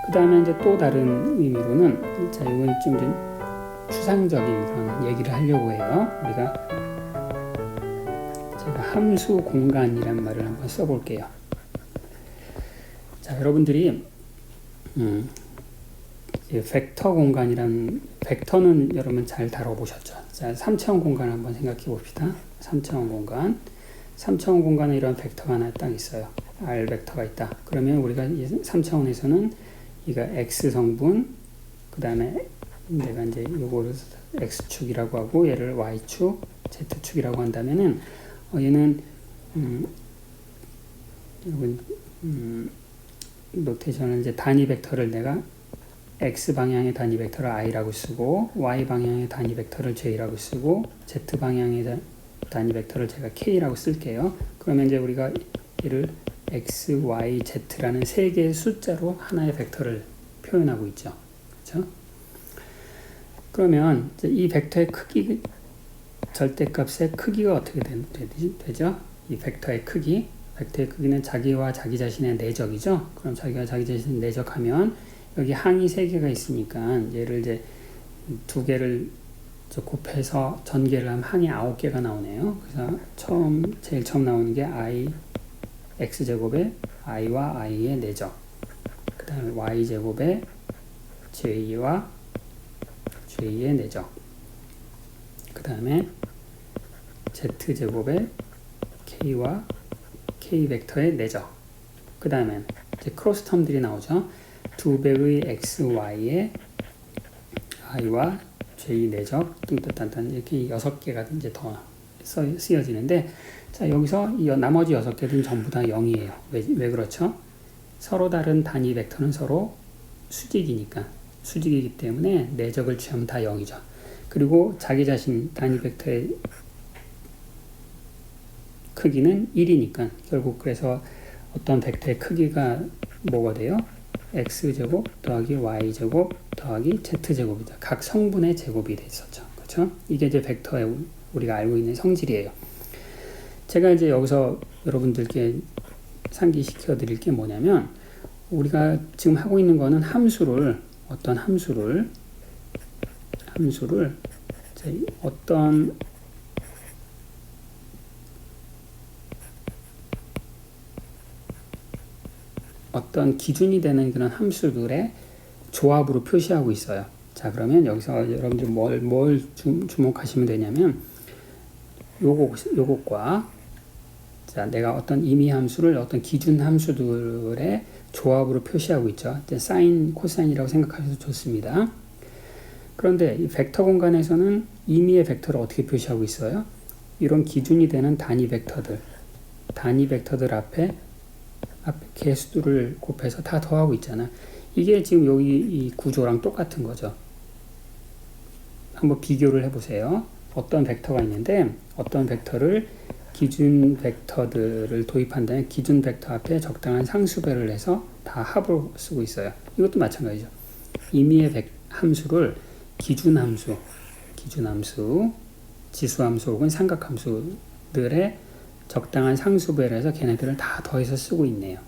그 다음에 이제 또 다른 의미로는, 자, 이건 좀 추상적인 그런 얘기를 하려고 해요. 제가 함수 공간이란 말을 한번 써볼게요. 자, 여러분들이 벡터 공간이란, 벡터는 여러분 잘 다뤄보셨죠? 자, 3차원 공간 한번 생각해 봅시다. 3차원 공간. 3차원 공간에 이런 벡터가 하나 딱 있어요. R 벡터가 있다. 그러면 우리가 3차원에서는 이가 X 성분, 그 다음에 내가 이제 요거를 X축이라고 하고, 얘를 Y축, Z축이라고 한다면은, 얘는, 여러분, 노테이션은 이제 단위 벡터를 내가 X 방향의 단위 벡터를 I라고 쓰고, Y 방향의 단위 벡터를 J라고 쓰고, Z 방향의 단위 벡터를 제가 K라고 쓸게요. 그러면 이제 우리가 얘를 X, Y, Z라는 세 개의 숫자로 하나의 벡터를 표현하고 있죠. 그렇죠? 그러면 이제 이 벡터의 크기, 절대값의 크기가 어떻게 되죠? 이 벡터의 크기는 자기와 자기 자신의 내적이죠. 그럼 자기와 자기 자신의 내적하면 여기 항이 3개가 있으니까 얘를 이제 2개를 곱해서 전개를 하면 항이 9개가 나오네요. 그래서 제일 처음 나오는 게 I x제곱에 i와 i의 내적, 그 다음에 y제곱에 j와 j의 내적, 그 다음에 z제곱에 k와 k 벡터의 내적, 그 다음에 이제 크로스 텀들이 나오죠. 2배의 x, y의 i와 j 내적 뚱딴딴 이렇게 6개가 이제 더 쓰여지는데, 자, 여기서 이 나머지 6개는 전부 다 0이에요. 왜 그렇죠? 서로 다른 단위 벡터는 서로 수직이기 때문에 내적을 취하면 다 0이죠. 그리고 자기 자신 단위 벡터의 크기는 1이니까 결국 그래서 어떤 벡터의 크기가 뭐가 돼요? x제곱 더하기 y제곱 더하기 z제곱이다. 각 성분의 제곱이 됐었죠. 그렇죠? 이게 이제 벡터의 우리가 알고 있는 성질이에요. 제가 이제 여기서 여러분들께 상기시켜 드릴 게 뭐냐면, 우리가 지금 하고 있는 거는 어떤 함수를 어떤 기준이 되는 그런 함수들의 조합으로 표시하고 있어요. 자, 그러면 여기서 여러분들 뭘 주목하시면 되냐면, 요것과, 자, 내가 어떤 임의 함수를 어떤 기준 함수들의 조합으로 표시하고 있죠. 사인, 코사인이라고 생각하셔도 좋습니다. 그런데 이 벡터 공간에서는 임의의 벡터를 어떻게 표시하고 있어요? 이런 기준이 되는 단위 벡터들 앞에 개수들을 곱해서 다 더하고 있잖아. 이게 지금 여기 이 구조랑 똑같은 거죠. 한번 비교를 해보세요. 어떤 벡터가 있는데, 어떤 벡터를 기준 벡터들을 도입한다면 기준 벡터 앞에 적당한 상수배를 해서 다 합으로 쓰고 있어요. 이것도 마찬가지죠. 임의의 함수를 기준함수, 지수함수 혹은 삼각함수들의 적당한 상수배를 해서 걔네들을 다 더해서 쓰고 있네요.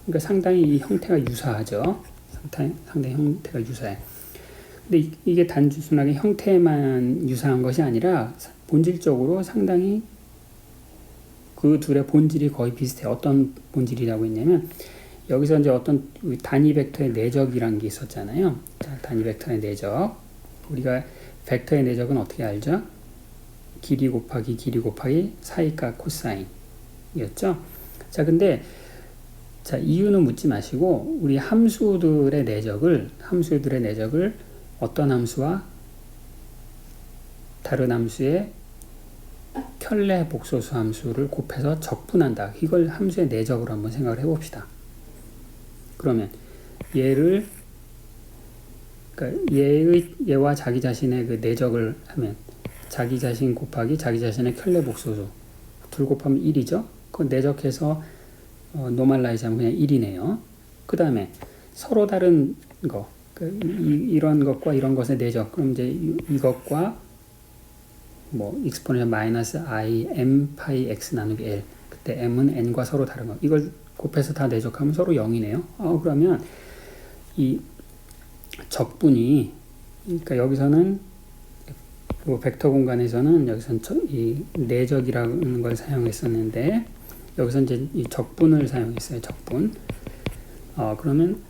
그러니까 상당히 이 형태가 유사하죠. 상당히 형태가 유사해. 근데 이게 단순하게 형태만 유사한 것이 아니라 본질적으로 상당히 그 둘의 본질이 거의 비슷해. 어떤 본질이라고 했냐면, 여기서 이제 어떤 단위 벡터의 내적이란 게 있었잖아요. 자, 단위 벡터의 내적. 우리가 벡터의 내적은 어떻게 알죠? 길이 곱하기 사이값 코사인이었죠. 자, 근데 자, 이유는 묻지 마시고 우리 함수들의 내적을 어떤 함수와 다른 함수의 켤레 복소수 함수를 곱해서 적분한다. 이걸 함수의 내적으로 한번 생각을 해봅시다. 그러면 얘와 자기 자신의 그 내적을 하면 자기 자신 곱하기 자기 자신의 켤레 복소수 둘 곱하면 1이죠. 그건 내적해서 노멀라이즈 하면 그냥 1이네요. 그 다음에 서로 다른 거, 이런 것과 이런 것의 내적. 그럼 이제 이것과 exponential 마이너스 i m 파이 x 나누기 l. 그때 m은 n과 서로 다른 거. 이걸 곱해서 다 내적하면 서로 0이네요. 그러면 이 적분이, 그러니까 여기서는 이 벡터 공간에서는 여기서는 이 내적이라는 걸 사용했었는데 여기서 이제 이 적분을 사용했어요. 적분. 그러면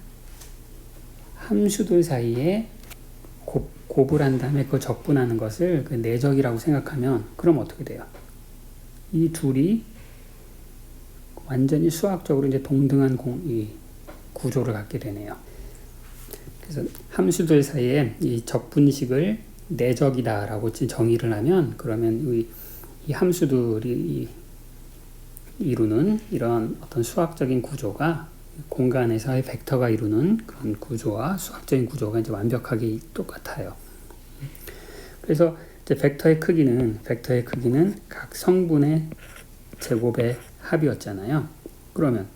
함수들 사이에 곱을 한 다음에 그 적분하는 것을 그 내적이라고 생각하면 그럼 어떻게 돼요? 이 둘이 완전히 수학적으로 이제 동등한 이 구조를 갖게 되네요. 그래서 함수들 사이에 이 적분식을 내적이다라고 정의를 하면 그러면 이 함수들이 이루는 이런 어떤 수학적인 구조가 공간에서의 벡터가 이루는 그런 구조와 수학적인 구조가 이제 완벽하게 똑같아요. 그래서 이제 벡터의 크기는 각 성분의 제곱의 합이었잖아요. 그러면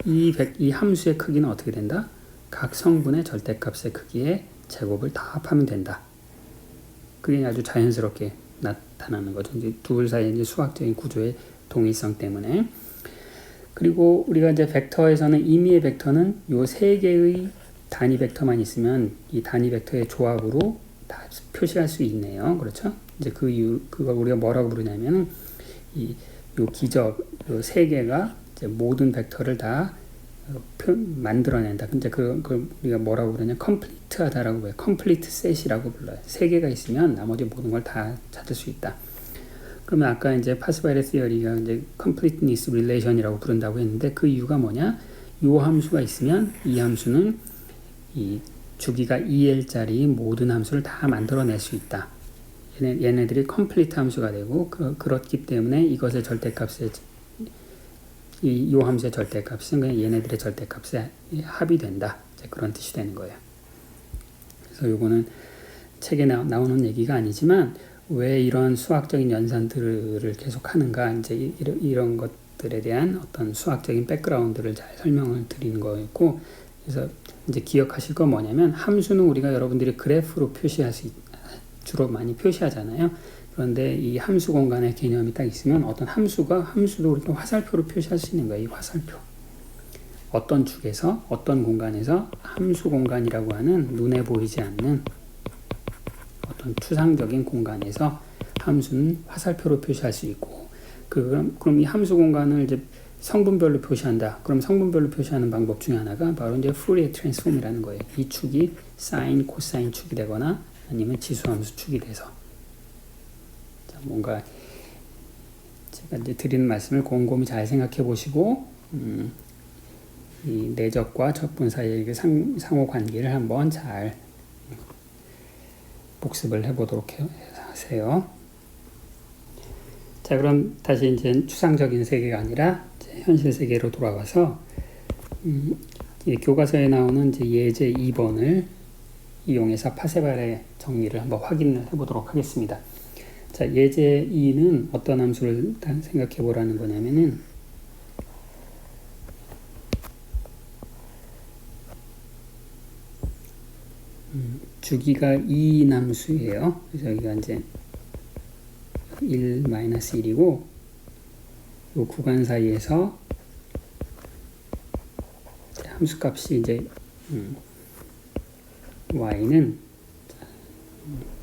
이 함수의 크기는 어떻게 된다? 각 성분의 절대값의 크기의 제곱을 다 합하면 된다. 그게 아주 자연스럽게 나타나는 거죠. 이제 둘 사이의 이제 수학적인 구조의 동일성 때문에. 그리고 우리가 이제 벡터에서는 임의의 벡터는 요 세 개의 단위 벡터만 있으면 이 단위 벡터의 조합으로 다 표시할 수 있네요. 그렇죠? 이제 그걸 우리가 뭐라고 부르냐면은 요 기적, 요 세 개가 이제 모든 벡터를 다 만들어낸다. 근데 그걸 우리가 뭐라고 부르냐? 컴플리트하다라고 해요. 컴플리트 셋이라고 불러요. 세 개가 있으면 나머지 모든 걸 다 찾을 수 있다. 그러면 아까 이제 파스칼의 시어리가 이제 completeness relation이라고 부른다고 했는데 그 이유가 뭐냐? 요 함수가 있으면 이 함수는 이 주기가 2L짜리 모든 함수를 다 만들어낼 수 있다. 얘네들이 complete 함수가 되고 그렇기 때문에 이것의 절대값의 요 함수의 절대값은 그냥 얘네들의 절대값에 합이 된다. 이제 그런 뜻이 되는 거예요. 그래서 요거는 책에 나오는 얘기가 아니지만 왜 이런 수학적인 연산들을 계속 하는가, 이제 이런 것들에 대한 어떤 수학적인 백그라운드를 잘 설명을 드리는 거였고, 그래서 이제 기억하실 건 뭐냐면 함수는 우리가 여러분들이 그래프로 주로 많이 표시하잖아요. 그런데 이 함수 공간의 개념이 딱 있으면 어떤 함수도 우리가 화살표로 표시할 수 있는 거예요. 이 화살표. 어떤 축에서 어떤 공간에서 함수 공간이라고 하는 눈에 보이지 않는 어떤 추상적인 공간에서 함수는 화살표로 표시할 수 있고, 그럼 이 함수 공간을 이제 성분별로 표시한다. 그럼 성분별로 표시하는 방법 중에 하나가 바로 이제 푸리에 트랜스폼이라는 거예요. 이 축이 사인, 코사인 축이 되거나 아니면 지수함수 축이 돼서. 자, 뭔가 제가 이제 드리는 말씀을 곰곰이 잘 생각해 보시고, 이 내적과 적분 사이의 상호 관계를 한번 잘 복습을 해보도록 하세요. 자, 그럼 다시 이제 추상적인 세계가 아니라 이제 현실 세계로 돌아와서 교과서에 나오는 이제 예제 2번을 이용해서 파세발의 정리를 한번 확인을 해보도록 하겠습니다. 자, 예제 2는 어떤 함수를 생각해 보라는 거냐면은 주기가 2인 함수예요. 그래서 여기가 이제 1-1이고 이 구간 사이에서 함수값이 이제 y는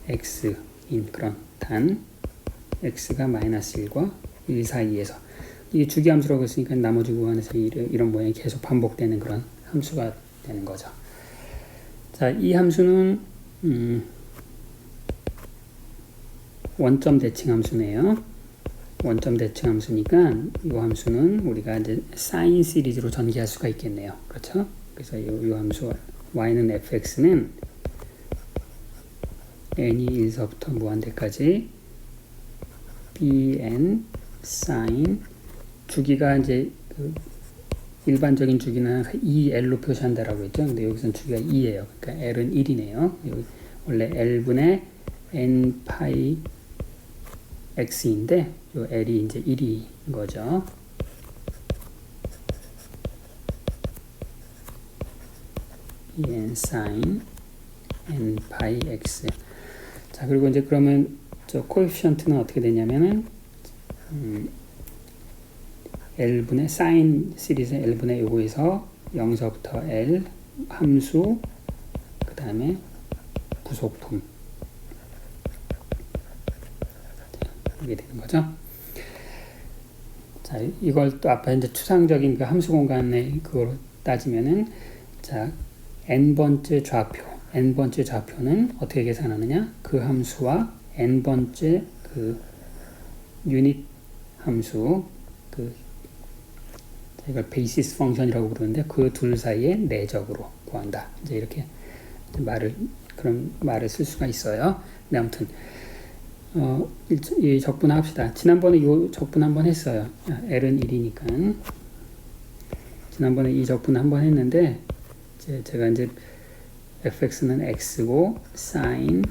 x인 그런 단 x가 -1과 1 사이에서 이게 주기함수라고 했으니까 나머지 구간에서 이런 모양이 계속 반복되는 그런 함수가 되는 거죠. 자, 이 함수는 원점 대칭 함수네요. 원점 대칭 함수니까 이 함수는 우리가 이제 사인 시리즈로 전개할 수가 있겠네요. 그렇죠? 그래서 이 함수 y는 fx는 n이 1서부터 무한대까지 bn sin 주기가 이제 일반적인 주기는 2L로 표시한다라고 했죠. 근데 여기서는 주기가 2예요. 그러니까 L은 1이네요. 여기 원래 L분의 N 파이 X인데, 요 L이 이제 1인 거죠. N sin N 파이 X. 자, 그리고 이제 그러면 저 코에피션트는 어떻게 되냐면은, L분의 사인 시리즈 L분의 요거에서 0서부터 L 함수, 그 다음에 부속품. 이게 되는 거죠. 자, 이걸 또 앞에 이제 추상적인 그 함수 공간의 그거로 따지면은, 자, n번째 좌표는 어떻게 계산하느냐? 그 함수와 n번째 그 유닛 함수, 이걸 베이시스 펑션이라고 부르는데 그 둘 사이의 내적으로 구한다. 이제 이렇게 그런 말을 쓸 수가 있어요. 근데 아무튼 이 적분합시다. 지난번에 이 적분 한번 했어요. L은 1이니까 지난번에 이 적분 한번 했는데 제가 이제 fx는 x고 sin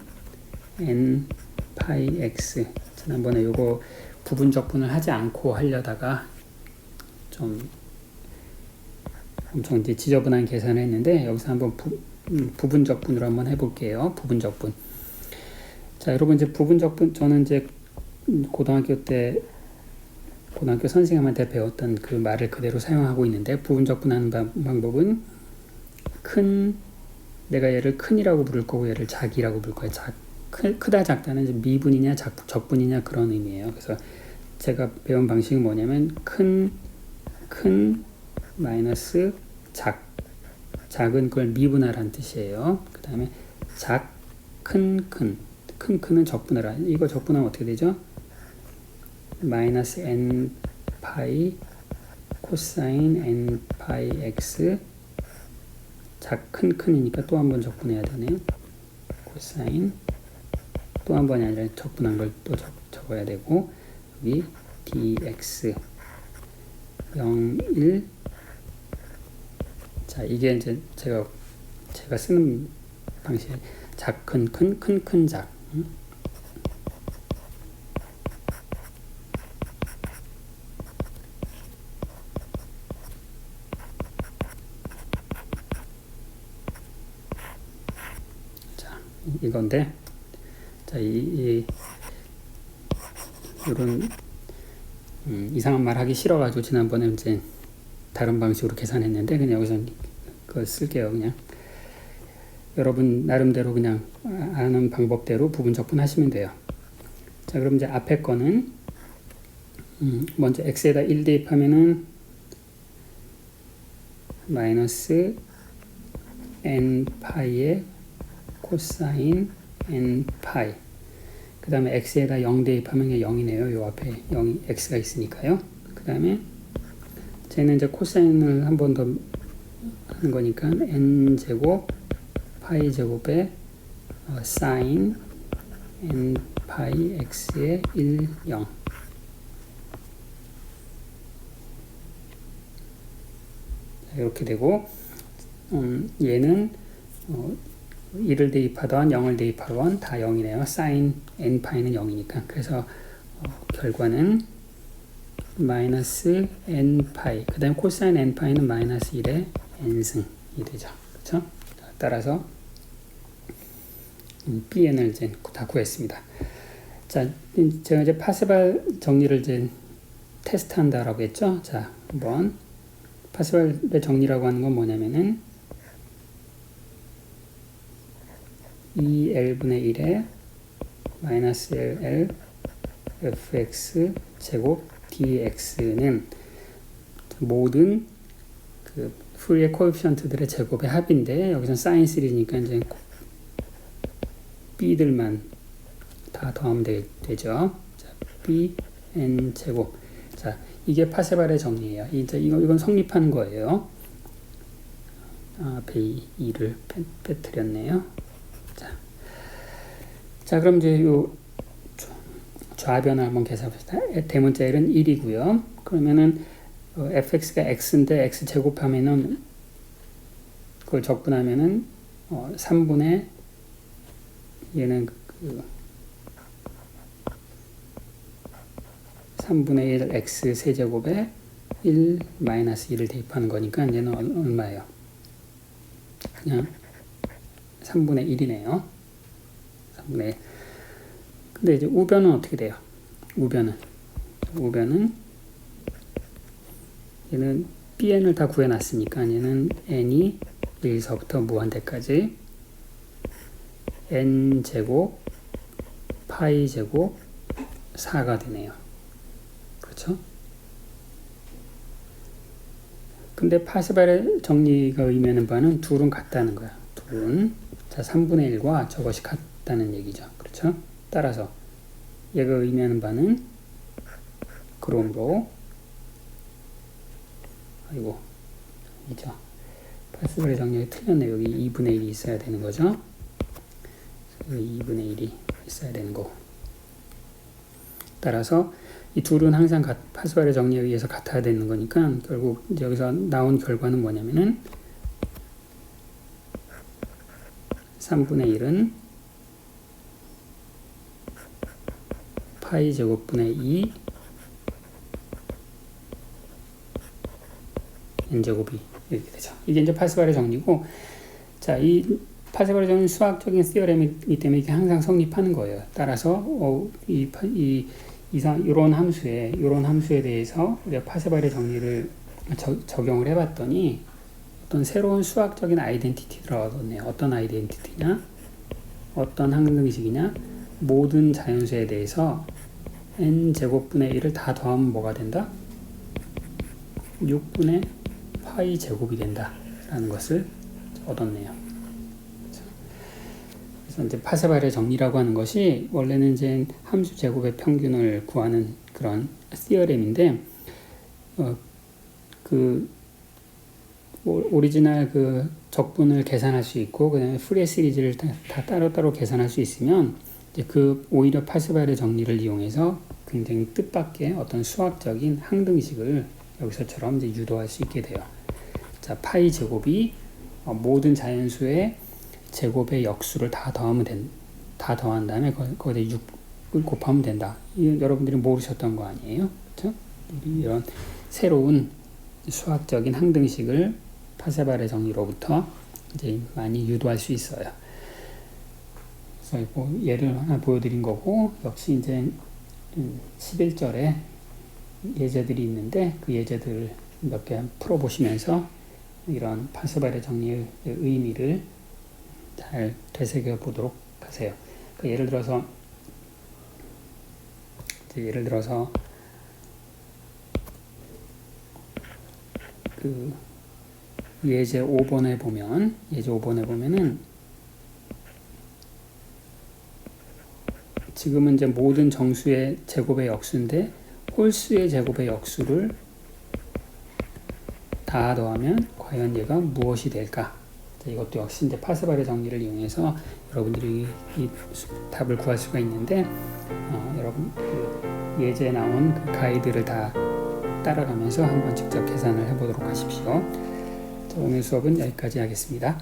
n 파이 x, 지난번에 요거 부분 적분을 하지 않고 하려다가 좀 엄청 이제 지저분한 계산을 했는데, 여기서 한번 부분 적분으로 한번 해볼게요. 부분 적분. 자, 여러분 이제 부분 적분, 저는 이제 고등학교 선생님한테 배웠던 그 말을 그대로 사용하고 있는데, 부분 적분하는 방법은 내가 얘를 큰이라고 부를 거고 얘를 작이라고 부를 거예요. 크다 작다는 이제 미분이냐 적분이냐 그런 의미예요. 그래서 제가 배운 방식은 뭐냐면 큰 마이너스 작은 걸 미분하라는 뜻이에요. 그 다음에 큰은 적분하라. 이거 적분하면 어떻게 되죠? 마이너스 n 파이 코사인 n 파이 x, 큰이니까 또 한 번 적분해야 되네요. 코사인 또 한 번이 아니라 적분한 걸 또 적어야 되고, 여기 dx 0, 1. 자, 이게 이제 제가 쓰는 방식. 큰, 작. 자, 이건데, 자, 이런 이상한 말 하기 싫어가지고 지난번에 이제 다른 방식으로 계산했는데, 그냥 여기서 그걸 쓸게요. 그냥 여러분 나름대로 그냥 아는 방법대로 부분 적분하시면 돼요. 자, 그럼 이제 앞에 거는 먼저 x에다 1 대입하면은 마이너스 n 파이의 코사인 n 파이, 그 다음에 x에다 0 대입하면 0이네요. 요 앞에 0이 x가 있으니까요. 그 다음에 쟤는 이제 코사인을 한 번 더 하는 거니까 n 제곱 파이 제곱에 사인 n 파이 x의 1, 0. 이렇게 되고, 얘는 1을 대입하던 0을 대입하건 다 0이네요. 사인 n 파이는 0이니까. 그래서 결과는 마이너스 n 파이, 그 다음에 코사인 n 파이는 마이너스 1의 n승이 되죠. 그렇죠? 따라서 bn을 이제 다 구했습니다. 자, 제가 이제 파스발 정리를 이제 테스트한다라고 했죠. 자, 한번 파스발의 정리라고 하는 건 뭐냐면은 2L분의 1에 마이너스 LL fx 제곱 dx는 모든 그 풀의 코에피션트들의 제곱의 합인데, 여기서 사인 시리즈니까 이제 b들만 다 더하면 되죠. 자, bn 제곱. 자, 이게 파세발의 정리예요. 이제 이건 성립하는 거예요. 앞에 2를 빼뜨렸네요. 자, 그럼 이제 요 좌변을 한번 계산합시다. 대문자 L은 1이고요. 그러면은 fx가 x인데 x 제곱하면은 그걸 적분하면은 3분의 얘는 3분의 1 x 세제곱에 1 마이너스 1을 대입하는 거니까 얘는 얼마예요? 그냥 3분의 1이네요. 3분의 1. 근데 이제 우변은 어떻게 돼요? 우변은 얘는 bn을 다 구해놨으니까 얘는 n이 1서부터 무한대까지 n제곱 파이 제곱 4가 되네요. 그렇죠? 근데 파스칼의 정리가 의미하는 바는 둘은 같다는 거야. 둘은 자 3분의 1과 저것이 같다는 얘기죠. 그렇죠? 따라서 얘가 의미하는 바는 그러므로 아이고 이죠. 파스칼의 정리가 틀렸네. 여기 2분의 1이 있어야 되는 거죠. 2분의 1이 있어야 되는 거. 따라서 이 둘은 항상 파스칼의 정리에 의해서 같아야 되는 거니까 결국 여기서 나온 결과는 뭐냐면은 3분의 1은 파이 제곱분의 2 n제곱이 이렇게 되죠. 이게 이제 파스칼의 정리고, 자, 이 파스칼의 정리는 수학적인 시어렘이기 때문에 이게 항상 성립하는 거예요. 따라서 이런 함수에 대해서 우리가 파스칼의 정리를 적용을 해봤더니 어떤 새로운 수학적인 아이덴티티를 얻었네요. 어떤 아이덴티티냐? 어떤 항등식이냐? 모든 자연수에 대해서 n제곱분의 1을 다 더하면 뭐가 된다? 6분의 파이 제곱이 된다 라는 것을 얻었네요. 그래서 이제 파스칼의 정리라고 하는 것이 원래는 이제 함수 제곱의 평균을 구하는 그런 시어렘인데, 오리지널 그 적분을 계산할 수 있고, 그 다음에 푸리에 시리즈를 다 따로따로 계산할 수 있으면, 이제 오히려 파스칼의 정리를 이용해서 굉장히 뜻밖의 어떤 수학적인 항등식을 여기서처럼 이제 유도할 수 있게 돼요. 자, 파이 제곱이 모든 자연수의 제곱의 역수를 다 더한 다음에 거기다 6을 곱하면 된다. 여러분들이 모르셨던 거 아니에요? 그렇죠? 이런 새로운 수학적인 항등식을 파스칼의 정리로부터 이제 많이 유도할 수 있어요. 그래서 뭐 예를 하나 보여드린 거고, 역시 이제 11절에 예제들이 있는데 그 예제들을 몇 개 풀어보시면서 이런 파스칼의 정리의 의미를 잘 되새겨 보도록 하세요. 그러니까 예를 들어서 그 예제 5번에 보면은 지금은 이제 모든 정수의 제곱의 역수인데 홀수의 제곱의 역수를 다 더하면 과연 얘가 무엇이 될까? 이것도 역시 이제 파스칼의 정리를 이용해서 여러분들이 이 답을 구할 수가 있는데, 여러분 그 예제에 나온 그 가이드를 다 따라가면서 한번 직접 계산을 해보도록 하십시오. 자, 오늘 수업은 여기까지 하겠습니다.